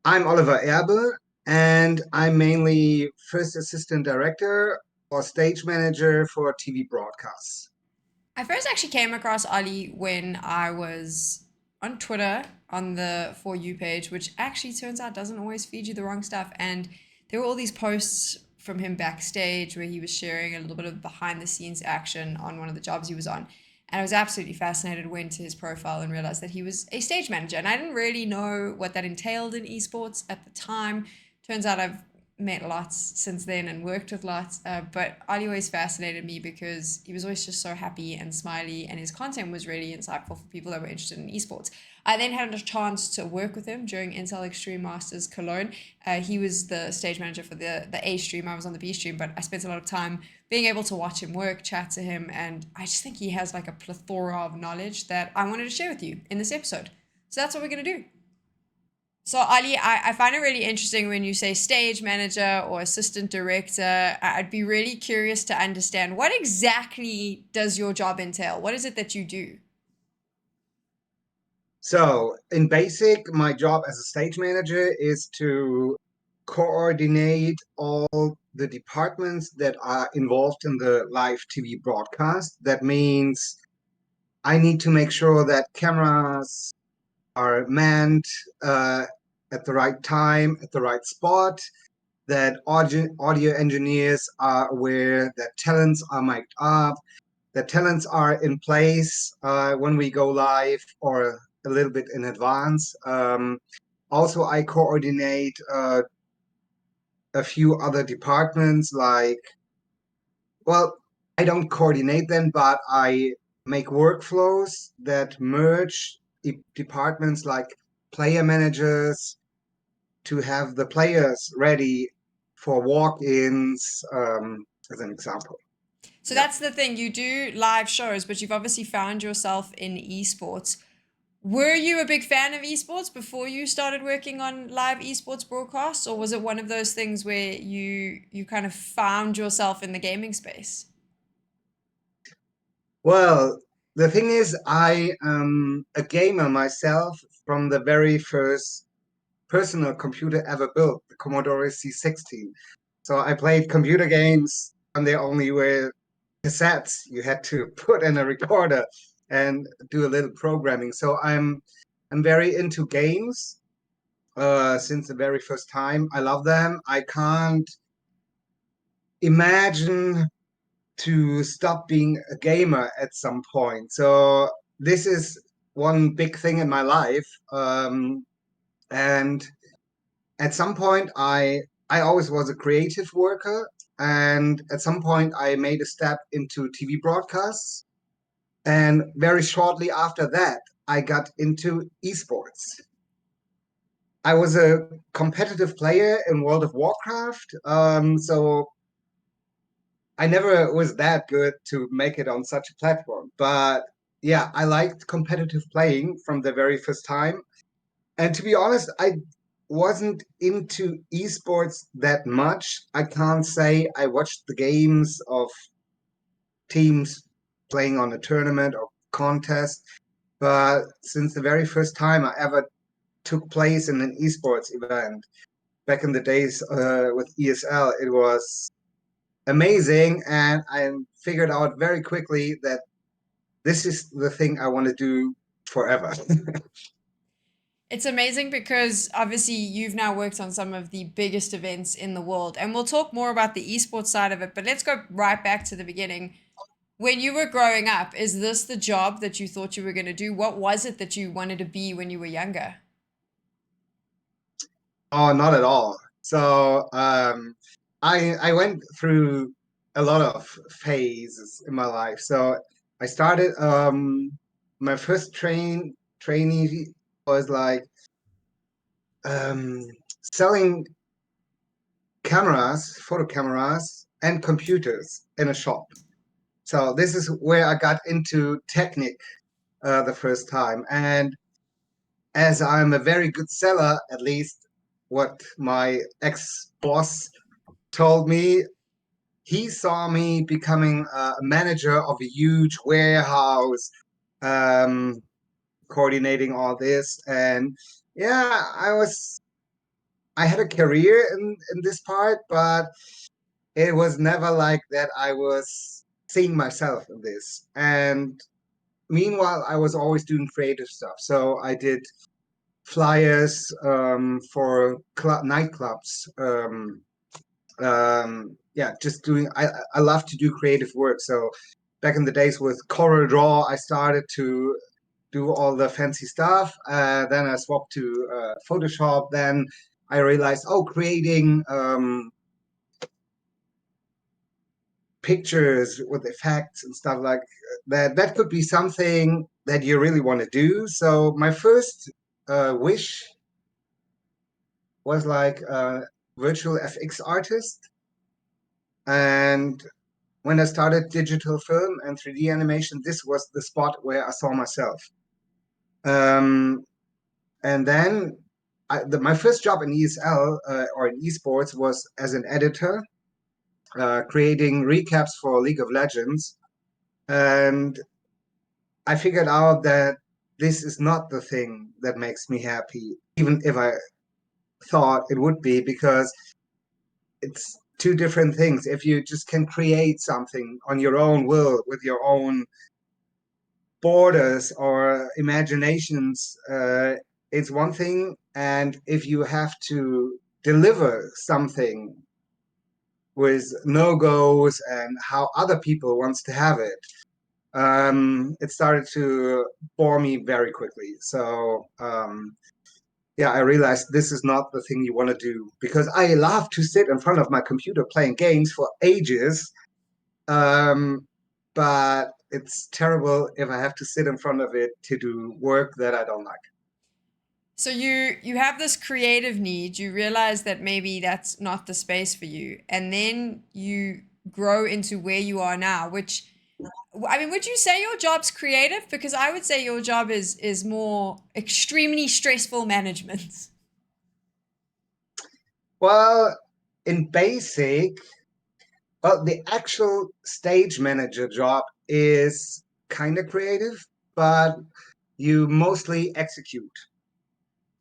I'm Oliver ERbe, and I'm mainly first assistant director or stage manager for TV broadcasts. I first actually came across Ali when I was on Twitter on the For You page, which actually turns out doesn't always feed you the wrong stuff. And there were all these posts from him backstage where he was sharing a little bit of behind the scenes action on one of the jobs he was on. And I was absolutely fascinated, went to his profile and realized that he was a stage manager. And I didn't really know what that entailed in esports at the time. Turns out I've met lots since then and worked with lots. But Ali always fascinated me because he was always just so happy and smiley, and his content was really insightful for people that were interested in esports. I then had a chance to work with him during Intel Extreme Masters Cologne. He was the stage manager for the A stream. I was on the B stream, but I spent a lot of time being able to watch him work, chat to him, and I just think he has like a plethora of knowledge that I wanted to share with you in this episode. So that's what we're going to do. So, Ali, I find it really interesting when you say stage manager or assistant director. I'd be really curious to understand what exactly does your job entail? What is it that you do? So, in basic, my job as a stage manager is to coordinate all the departments that are involved in the live TV broadcast. That means I need to make sure that cameras are manned uh, at the right time, at the right spot, that audio engineers are aware that talents are mic'd up, that talents are in place when we go live or a little bit in advance. Also, I coordinate a few other departments like, well, I don't coordinate them, but I make workflows that merge departments like player managers to have the players ready for walk-ins, as an example. So Yeah. that's the thing. You do live shows, but you've obviously found yourself in esports. Were you a big fan of esports before you started working on live esports broadcasts, or was it one of those things where you kind of found yourself in the gaming space? Well, the thing is, I am a gamer myself from the very first personal computer ever built, the Commodore C16. So I played computer games and they only were cassettes you had to put in a recorder and do a little programming. So I'm very into games since the very first time. I love them. I can't imagine to stop being a gamer at some point. So this is one big thing in my life. And at some point, I always was a creative worker, and at some point, I made a step into TV broadcasts. And very shortly after that, I got into esports. I was a competitive player in World of Warcraft, so I never was that good to make it on such a platform. But yeah, I liked competitive playing from the very first time. And to be honest, I wasn't into esports that much. I can't say I watched the games of teams playing on a tournament or contest. But since the very first time I ever took place in an esports event back in the days with ESL, it was amazing. And I figured out very quickly that this is the thing I want to do forever. It's amazing because obviously you've now worked on some of the biggest events in the world, and we'll talk more about the esports side of it, but let's go right back to the beginning. When you were growing up, is this the job that you thought you were going to do? What was it that you wanted to be when you were younger? Oh, not at all. So I went through a lot of phases in my life. So I started my first trainee was like um, selling cameras, photo cameras, and computers in a shop. So this is where I got into Technic the first time. And as I'm a very good seller, at least what my ex-boss told me, he saw me becoming a manager of a huge warehouse, um, coordinating all this. And yeah, I was I had a career in this part, but it was never like that I was seeing myself in this. And meanwhile, I was always doing creative stuff. So I did flyers for nightclubs. Yeah, just doing. I love to do creative work. So back in the days with Corel Draw, I started to do all the fancy stuff. Then I swapped to Photoshop. Then I realized, oh, creating pictures with effects and stuff like that could be something that you really want to do. So my first wish was like a virtual FX artist. And when I started digital film and 3D animation, this was the spot where I saw myself. Um, and then my first job in ESL or in esports was as an editor, creating recaps for League of Legends. And I figured out that this is not the thing that makes me happy, even if I thought it would be, because it's two different things. If you just can create something on your own will with your own borders or imaginations, it's one thing. And if you have to deliver something with no goes and how other people wants to have it, it started to bore me very quickly. So yeah, I realized this is not the thing you want to do because I love to sit in front of my computer playing games for ages. Um, but it's terrible if I have to sit in front of it to do work that I don't like. So you have this creative need, you realize that maybe that's not the space for you, and then you grow into where you are now, which I mean, would you say your job's creative? Because I would say your job is more extremely stressful management. Well, in basic, well, the actual stage manager job is kind of creative, but you mostly execute.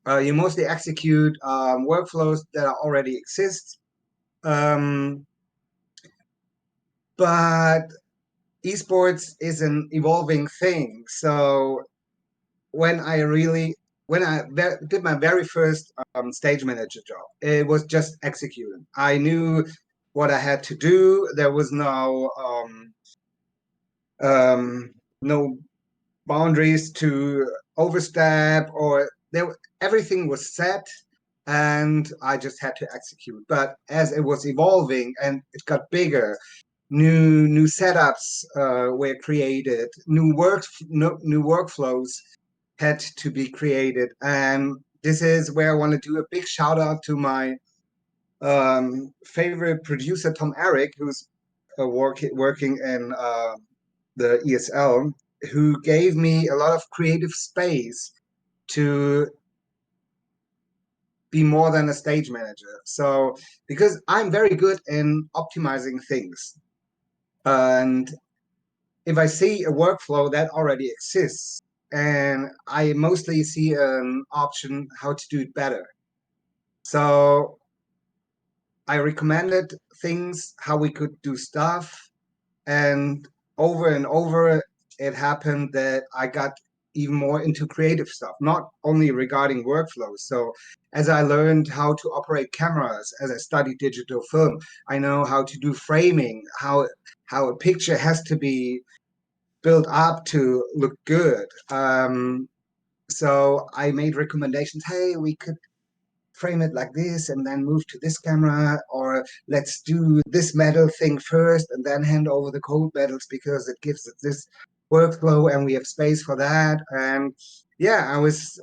You mostly execute workflows that already exist. Um, but esports is an evolving thing. So when I really when I did my very first stage manager job, it was just executing. I knew what I had to do. There was um, no boundaries to overstep, or there everything was set, and I just had to execute. But as it was evolving and it got bigger, new setups were created, new workflows had to be created. And this is where I want to do a big shout out to my favorite producer, Tom Eric, who's working in the ESL, who gave me a lot of creative space to be more than a stage manager. So, because I'm very good in optimizing things. And if I see a workflow that already exists, and I mostly see an option how to do it better. So I recommended things how we could do stuff, and over it happened that I got even more into creative stuff, not only regarding workflows. So as I learned how to operate cameras, as I studied digital film, I know how to do framing, how a picture has to be built up to look good. So I made recommendations. Hey, we could frame it like this and then move to this camera, or let's do this metal thing first and then hand over the cold metals because it gives it this workflow and we have space for that. And yeah, I was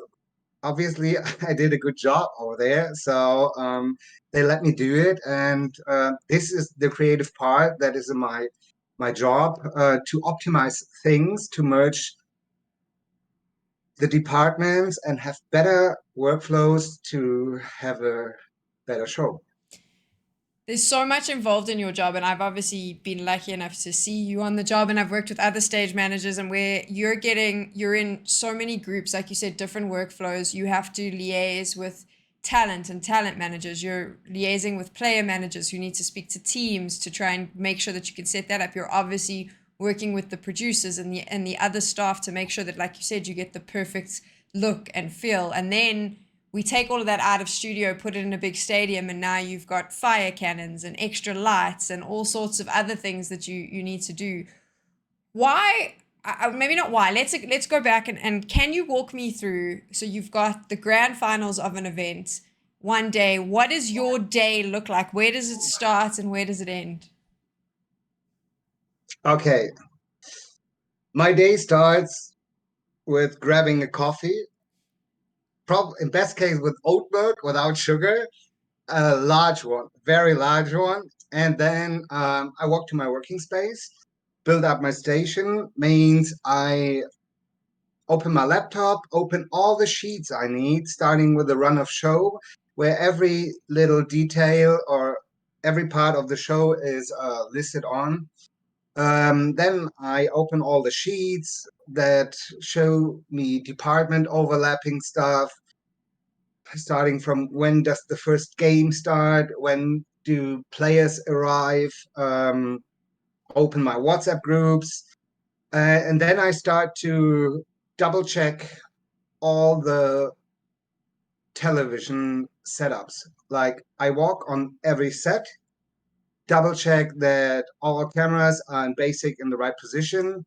obviously I did a good job over there. So they let me do it, and this is the creative part that is in my job, to optimize things, to merge the departments and have better workflows to have a better show. There's so much involved in your job, and I've obviously been lucky enough to see you on the job, and I've worked with other stage managers, and where you're in so many groups, like you said, different workflows. You have to liaise with talent and talent managers. You're liaising with player managers who need to speak to teams to try and make sure that you can set that up. You're obviously working with the producers and the other staff to make sure that, like you said, you get the perfect look and feel. And then we take all of that out of studio, put it in a big stadium, and now you've got fire cannons and extra lights and all sorts of other things that you need to do. Why? Maybe not why. Let's go back and can you walk me through? So you've got the grand finals of an event one day. What does your day look like? Where does it start and where does it end? Okay, my day starts with grabbing a coffee, in best case with oat milk without sugar, a large one, very large one. And then I walk to my working space, build up my station, means I open my laptop, open all the sheets I need, starting with the run of show, where every little detail or every part of the show is listed on. Then I open all the sheets that show me department overlapping stuff, starting from when does the first game start, when do players arrive, open my WhatsApp groups, and then I start to double check all the television setups. Like I walk on every set, double check that all cameras are in basic in the right position.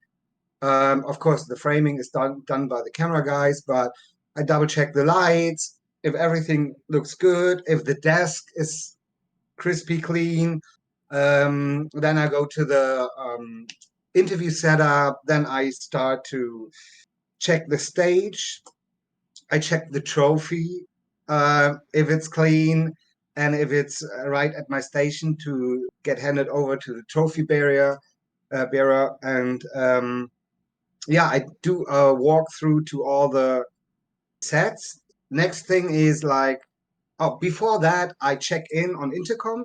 Of course, the framing is done by the camera guys, but I double check the lights, if everything looks good, if the desk is crispy clean. Then I go to the interview setup. Then I start to check the stage. I check the trophy, if it's clean and if it's right at my station to get handed over to the trophy bearer. And yeah, I do a walkthrough to all the sets. Next thing is like, oh, before that, I check in on intercom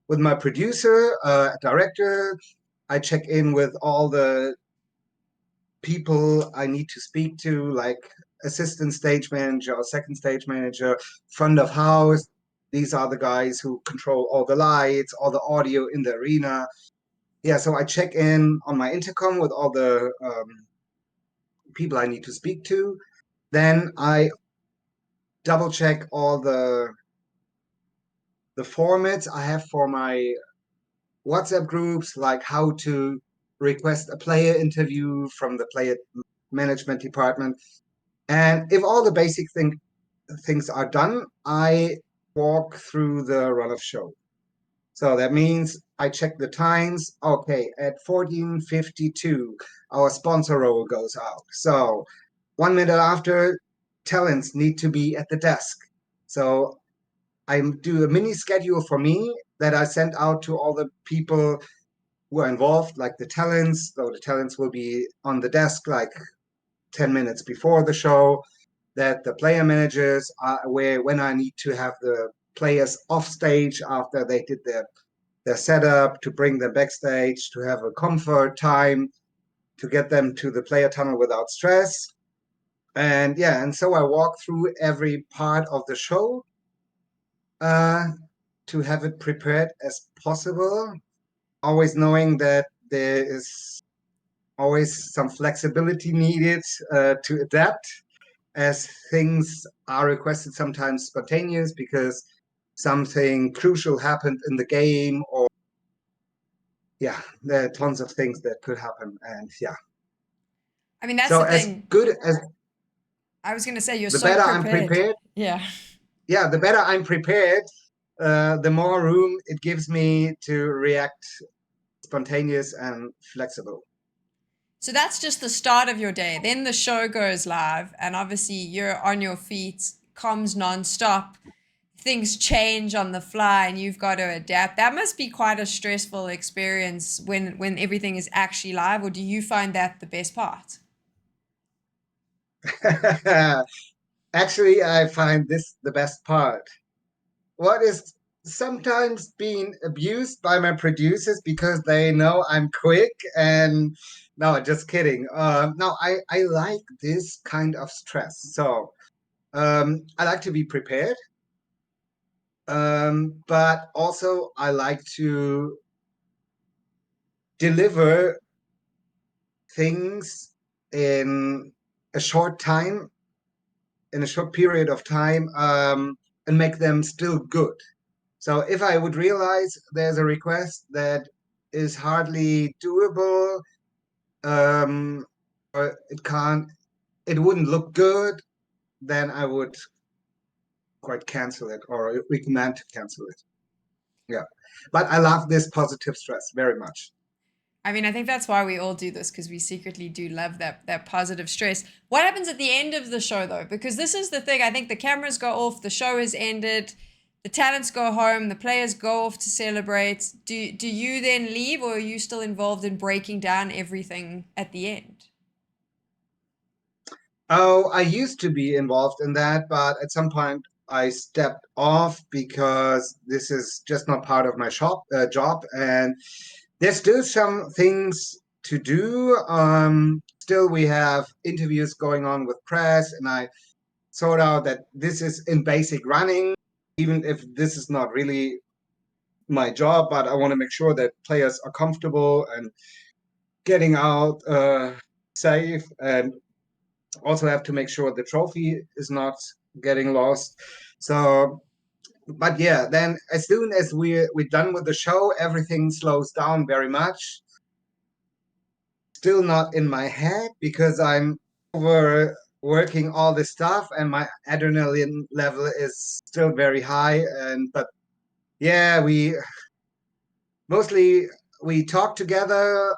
with my producer, director. I check in with all the people I need to speak to, like assistant stage manager or second stage manager, front of house. These are the guys who control all the lights, all the audio in the arena. Yeah, so I check in on my intercom with all the people I need to speak to. Then I double check all the formats I have for my WhatsApp groups, like how to request a player interview from the player management department. And if all the basic things are done, I walk through the run of show. So that means I check the times. Okay, at 14:52, our sponsor roll goes out. So 1 minute after, talents need to be at the desk. So I do a mini schedule for me that I send out to all the people who are involved, like the talents. So the talents will be on the desk like 10 minutes before the show, that the player managers are aware when I need to have the players off stage after they did their setup, to bring them backstage, to have a comfort time, to get them to the player tunnel without stress. And yeah, and so I walk through every part of the show uh, to have it prepared as possible, always knowing that there is always some flexibility needed to adapt, as things are requested sometimes spontaneous because something crucial happened in the game, or yeah, there are tons of things that could happen. And yeah, I mean, that's so the as thing. good as I was going to say you're the so better I'm prepared. prepared, Yeah. yeah, the better I'm prepared, the more room it gives me to react spontaneous and flexible. So that's just the start of your day. Then the show goes live, and obviously you're on your feet, comms nonstop. Things change on the fly, and you've got to adapt. That must be quite a stressful experience when everything is actually live. Or do you find that the best part? Actually, I find this the best part. What is sometimes being abused by my producers because they know I'm quick and no, just kidding. No, I like this kind of stress. So I like to be prepared. But also I like to deliver things in a short time, in a short period of time, and make them still good. So if I would realize there's a request that is hardly doable, or it wouldn't look good, then I would quite cancel it or recommend to cancel it. Yeah. But I love this positive stress very much. I mean, I think that's why we all do this because we secretly do love that positive stress. What happens at the end of the show though? Because this is the thing. I think the cameras go off, the show is ended, the talents go home, the players go off to celebrate. Do you then leave, or are you still involved in breaking down everything at the end? Oh, I used to be involved in that, but at some point I stepped off because this is just not part of my job, and there's still some things to do. Still, we have interviews going on with press, and I sort out that this is in basic running, even if this is not really my job, but I want to make sure that players are comfortable and getting out safe, and also have to make sure the trophy is not getting lost. So, but yeah, then as soon as we're done with the show, everything slows down very much. Still not in my head because I'm over working all this stuff and my adrenaline level is still very high. And but yeah, mostly we talk together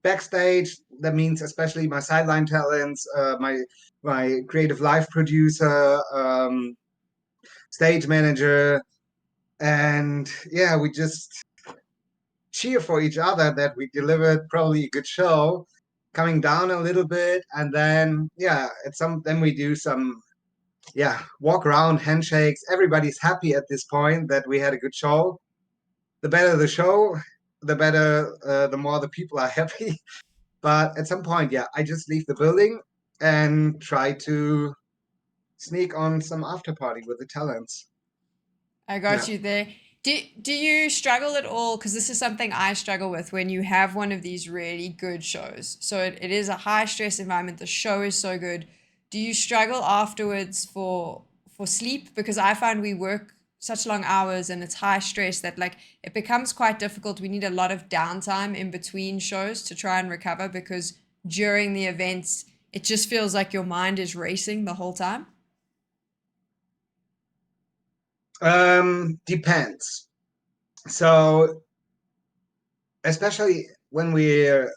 backstage. That means especially my sideline talents, my creative life producer, stage manager, and yeah, we just cheer for each other that we delivered probably a good show, coming down a little bit, and then yeah, then we do some walk around handshakes. Everybody's happy at this point that we had a good show. The better the show, the better, the more the people are happy. But at some point, yeah, I just leave the building and try to sneak on some after party with the talents. I got Yeah. you there. Do you struggle at all? Because this is something I struggle with when you have one of these really good shows. So it is a high stress environment. The show is so good. Do you struggle afterwards for sleep? Because I find we work such long hours and it's high stress that like it becomes quite difficult. We need a lot of downtime in between shows to try and recover because during the events it just feels like your mind is racing the whole time. Depends. So especially when we're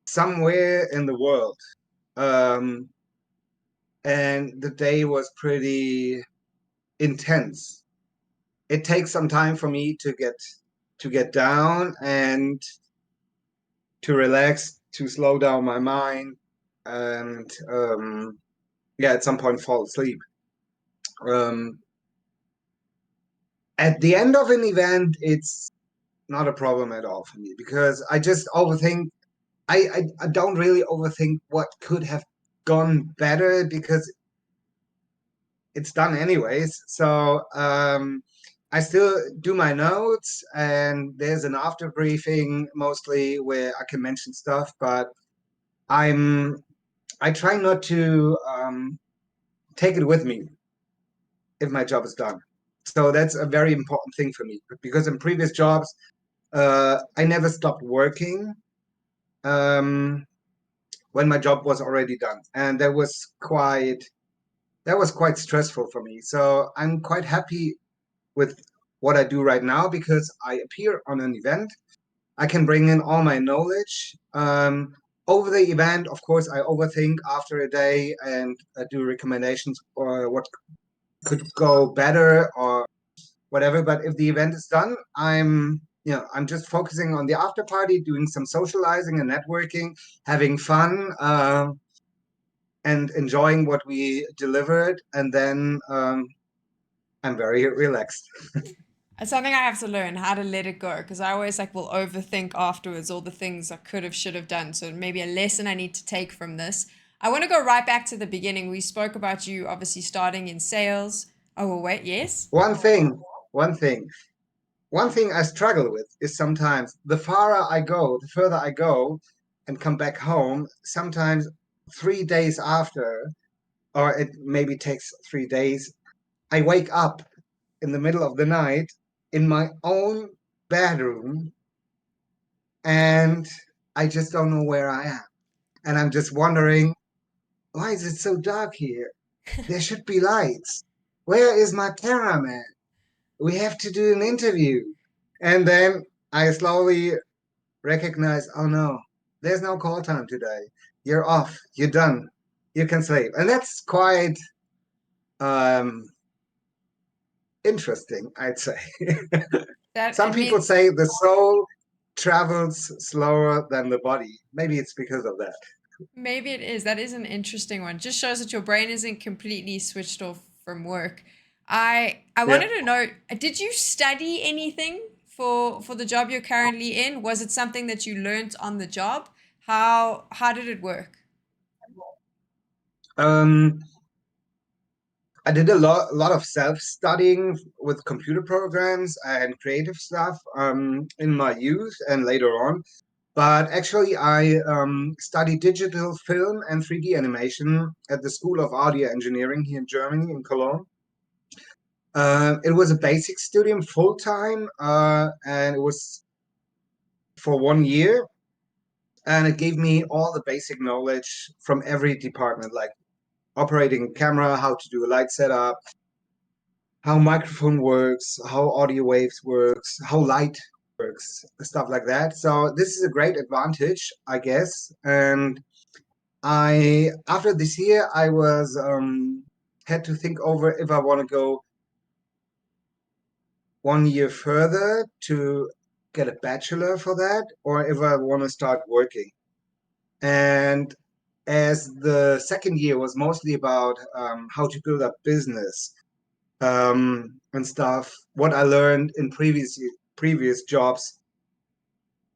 somewhere in the world, um, and the day was pretty intense. It takes some time for me to get down and to relax, to slow down my mind, and yeah, at some point fall asleep. Um, at the end of an event, it's not a problem at all for me because I just overthink. I don't really overthink what could have gone better because it's done anyways. So I still do my notes, and there's an after briefing mostly where I can mention stuff, but I'm I try not to take it with me if my job is done. So that's a very important thing for me because in previous jobs, I never stopped working um, when my job was already done, and that was quite stressful for me. So I'm quite happy with what I do right now because I appear on an event. I can bring in all my knowledge. Over the event, of course, I overthink after a day and do recommendations or what could go better or whatever. But if the event is done, I'm just focusing on the after party, doing some socializing and networking, having fun, and enjoying what we delivered. And then I'm very relaxed. It's something I have to learn how to let it go because I always like will overthink afterwards all the things I could have, should have done. So maybe a lesson I need to take from this. I want to go right back to the beginning. We spoke about you obviously starting in sales. Oh, well, wait, yes. One thing, one thing, one thing I struggle with is sometimes the farther I go, the further I go and come back home, sometimes 3 days after, or it maybe takes 3 days, I wake up in the middle of the night in my own bedroom and I just don't know where I am. And I'm just wondering, why is it so dark here? There should be lights. Where is my cameraman? We have to do an interview. And then I slowly recognize, oh no, there's no call time today. You're off. You're done. You can sleep. And that's quite um, interesting, I'd say. That Some it people means say the soul travels slower than the body. Maybe it's because of that. maybe it is. That is an interesting one. Just shows that your brain isn't completely switched off from work. I Yeah. wanted to know, did you study anything for the job you're currently in? Was it something that you learned on the job? How did it work? Um, I did a lot of self-studying with computer programs and creative stuff in my youth and later on. But actually, I studied digital film and 3D animation at the School of Audio Engineering here in Germany, in Cologne. It was a basic studium full time, and it was for 1 year. And it gave me all the basic knowledge from every department, like operating a camera, how to do a light setup, how microphone works, how audio waves works, how light works, stuff like that. So this is a great advantage, I guess. And I after this year, I was had to think over if I want to go 1 year further to get a bachelor for that, or if I want to start working. And as the second year was mostly about how to build up business and stuff, what I learned in previous jobs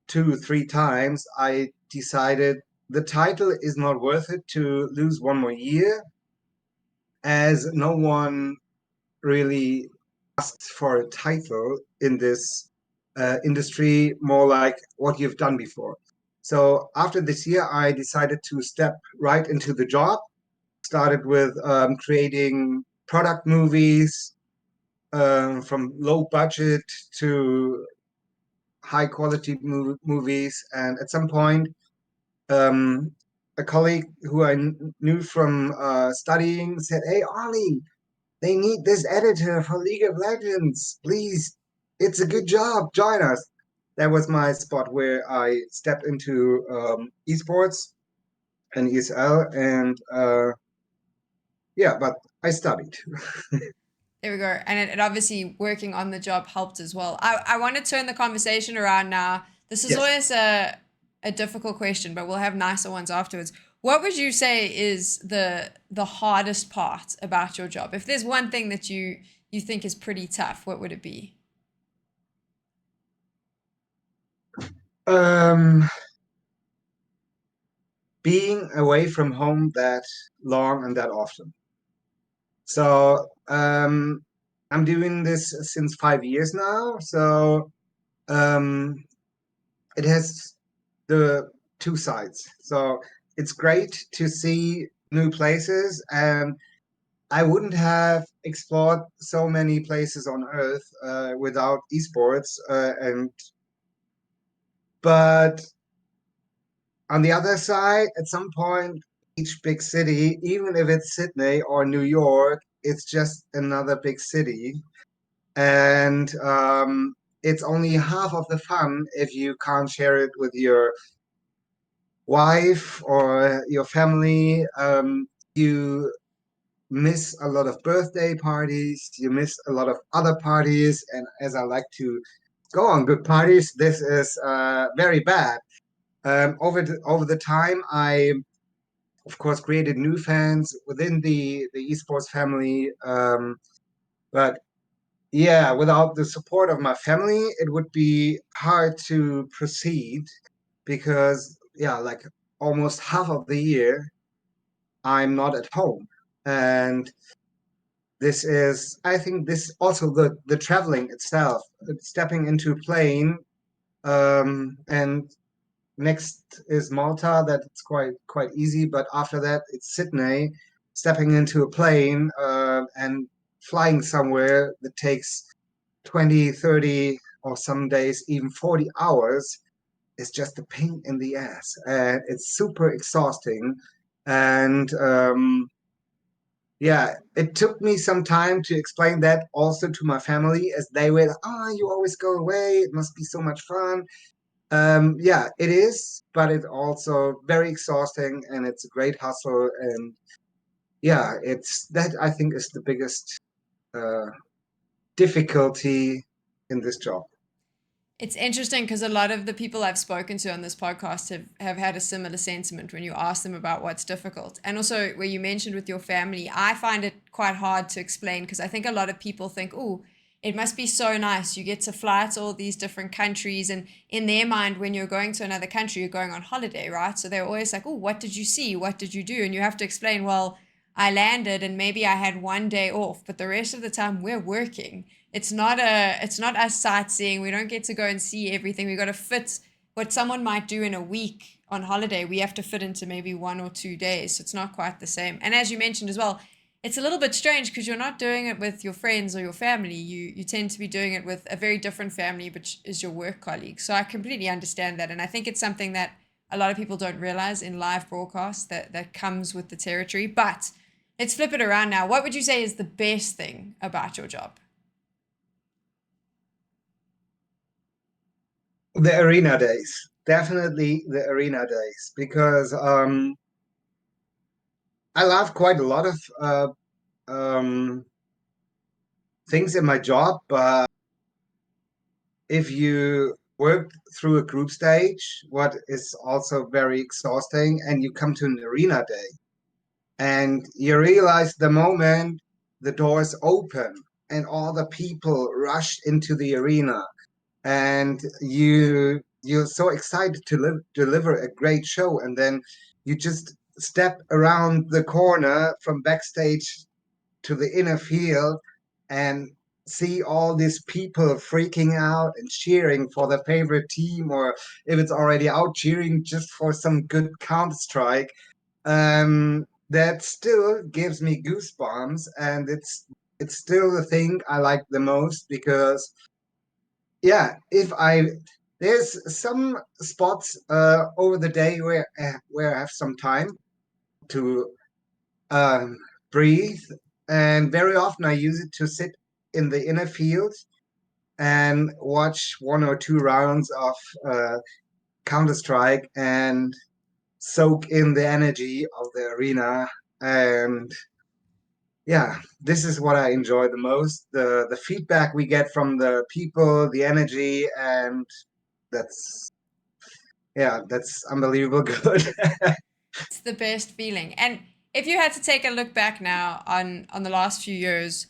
2, 3 times, I decided the title is not worth it to lose 1 more year, as no one really asks for a title in this industry, more like what you've done before. So after this year, I decided to step right into the job. Started with creating product movies from low budget to high quality movies. And at some point, um, a colleague who I knew from studying said, "Hey, Ollie, they need this editor for League of Legends. Please, it's a good job. Join us." That was my spot where I stepped into esports and ESL, and yeah, but I studied. There we go. And it obviously working on the job helped as well. I want to turn the conversation around now. This is Yes. always a difficult question, but we'll have nicer ones afterwards. What would you say is the hardest part about your job? If there's one thing that you think is pretty tough, what would it be? Um, Being away from home that long and that often. So I'm doing this since 5 years now. So um, it has the two sides. So it's great to see new places, and I wouldn't have explored so many places on Earth without esports. And but on the other side, at some point, each big city, even if it's Sydney or New York, it's just another big city, and it's only half of the fun if you can't share it with your wife or your family. You miss a lot of birthday parties, you miss a lot of other parties, and as I like to go on good parties, this is very bad. Over the time, I of course created new fans within the esports family, but yeah, without the support of my family, it would be hard to proceed because yeah, like almost half of the year I'm not at home. And I think this also the traveling itself, stepping into a plane, and next is Malta. That's quite easy, but after that it's Sydney. Stepping into a plane and flying somewhere that takes 20, 30, or some days even 40 hours is just a pain in the ass. And it's super exhausting. And yeah, it took me some time to explain that also to my family, as they were, oh, you always go away. It must be so much fun. Yeah, it is, but it's also very exhausting and it's a great hustle. And yeah, it's that I think is the biggest uh, difficulty in this job. It's interesting because a lot of the people I've spoken to on this podcast have had a similar sentiment when you ask them about what's difficult. And also, where you mentioned with your family, I find it quite hard to explain because I think a lot of people think, oh, it must be so nice. You get to fly to all these different countries. And in their mind, when you're going to another country, you're going on holiday, right? So they're always like, oh, what did you see? What did you do? And you have to explain, well, I landed and maybe I had one day off, but the rest of the time we're working. It's not us sightseeing. We don't get to go and see everything. We got to fit what someone might do in a week on holiday. We have to fit into maybe 1 or 2 days. So it's not quite the same. And as you mentioned as well, it's a little bit strange because you're not doing it with your friends or your family. You tend to be doing it with a very different family, which is your work colleague. So I completely understand that. And I think it's something that a lot of people don't realize in live broadcasts that comes with the territory. But let's flip it around now. What would you say is the best thing about your job? The arena days, definitely the arena days, because I love quite a lot of um, things in my job, but if you work through a group stage, what is also very exhausting, and you come to an arena day and you realize the moment the doors open and all the people rush into the arena, and you're so excited to deliver a great show, and then you just step around the corner from backstage to the inner field and see all these people freaking out and cheering for their favorite team, or if it's already out, cheering just for some good Counter Strike. That still gives me goosebumps, and it's still the thing I like the most, because yeah, if I there's some spots over the day where I have some time to um, breathe, and very often I use it to sit in the inner field and watch 1 or 2 rounds of Counter Strike and soak in the energy of the arena. And yeah, this is what I enjoy the most, the feedback we get from the people, the energy, and that's yeah, that's unbelievable good. It's the best feeling. And if you had to take a look back now on the last few years,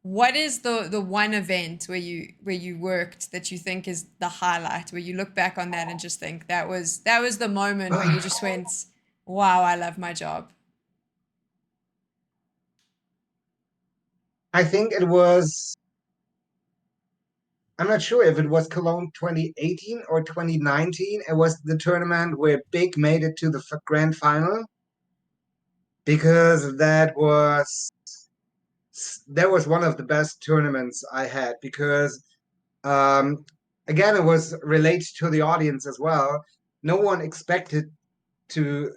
what is the one event where you worked that you think is the highlight, where you look back on that and just think that was the moment where you just went, wow, I love my job. I think it was, I'm not sure if it was Cologne 2018 or 2019. It was the tournament where Big made it to the grand final, because that was one of the best tournaments I had, because um, again, it was related to the audience as well. No one expected to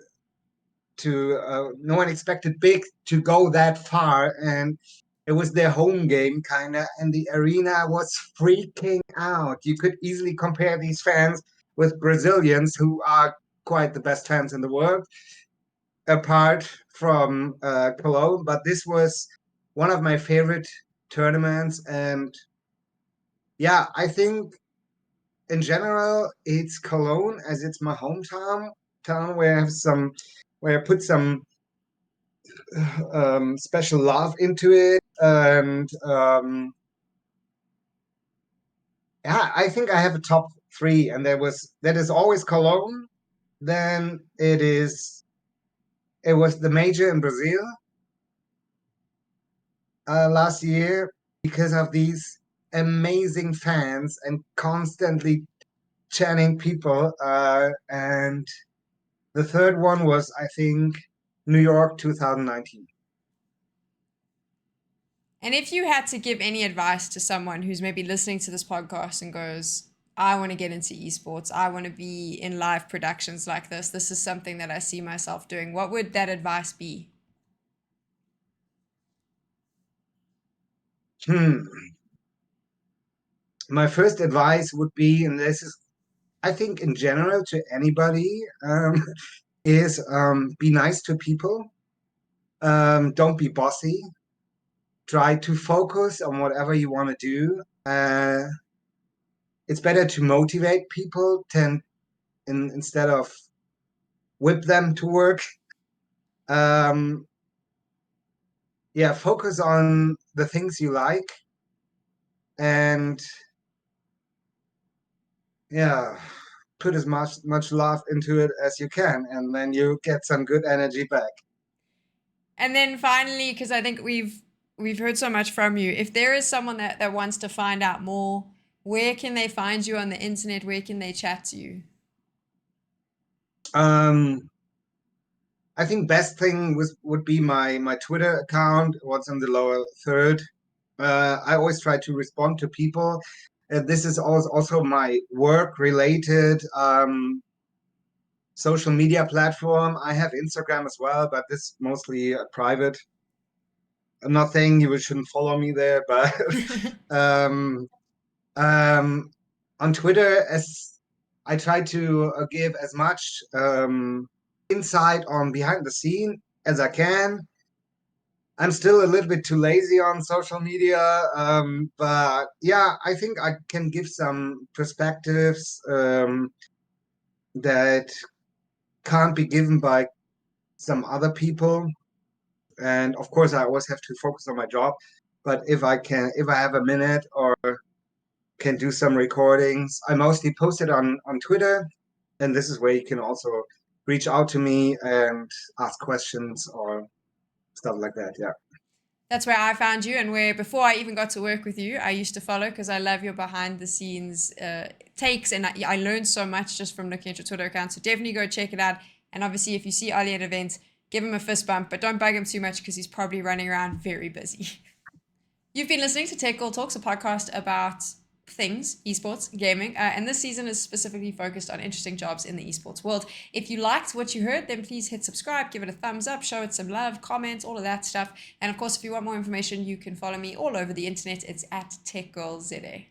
no one expected Big to go that far, and it was their home game kind of, and the arena was freaking out. You could easily compare these fans with Brazilians, who are quite the best fans in the world, apart from Cologne. But this was one of my favorite tournaments, and yeah, I think in general it's Cologne, as it's my hometown town, where I have some where I put some special love into it. And yeah, I think I have a top three, and that is always Cologne. Then it was the major in Brazil, last year because of these amazing fans and constantly chanting people. And the third one was, I think, New York 2019. And if you had to give any advice to someone who's maybe listening to this podcast and goes, I want to get into esports, I want to be in live productions like this is something that I see myself doing, what would that advice be? Hmm. My first advice would be, and this is, I think, in general to anybody, is be nice to people. Don't be bossy. Try to focus on whatever you want to do. It's better to motivate people instead of whip them to work. Um, yeah, focus on the things you like, and yeah, put as much love into it as you can, and then you get some good energy back. And then finally, because I think we've heard so much from you, if there is someone that wants to find out more, where can they find you on the internet? Where can they chat to you? Um, I think best thing would be my Twitter account. What's in the lower third. I always try to respond to people. This is also my work related social media platform. I have Instagram as well, but this is mostly private. I'm not saying you shouldn't follow me there, but um, um, on Twitter, as I try to give as much insight on behind the scene as I can. I'm still a little bit too lazy on social media, but yeah, I think I can give some perspectives that can't be given by some other people. And of course, I always have to focus on my job. But if I have a minute or can do some recordings, I mostly post it on Twitter, and this is where you can also reach out to me and ask questions or stuff like that. Yeah. That's where I found you, and where before I even got to work with you, I used to follow because I love your behind the scenes takes, and I learned so much just from looking at your Twitter account. So definitely go check it out. And obviously, if you see Ollie at events, give him a fist bump, but don't bug him too much because he's probably running around very busy. You've been listening to Tech Girl Talks, a podcast about things, esports, gaming, and this season is specifically focused on interesting jobs in the esports world. If you liked what you heard, then please hit subscribe, give it a thumbs up, show it some love, comments, all of that stuff. And of course, if you want more information, you can follow me all over the internet. It's at Tech Girl ZA.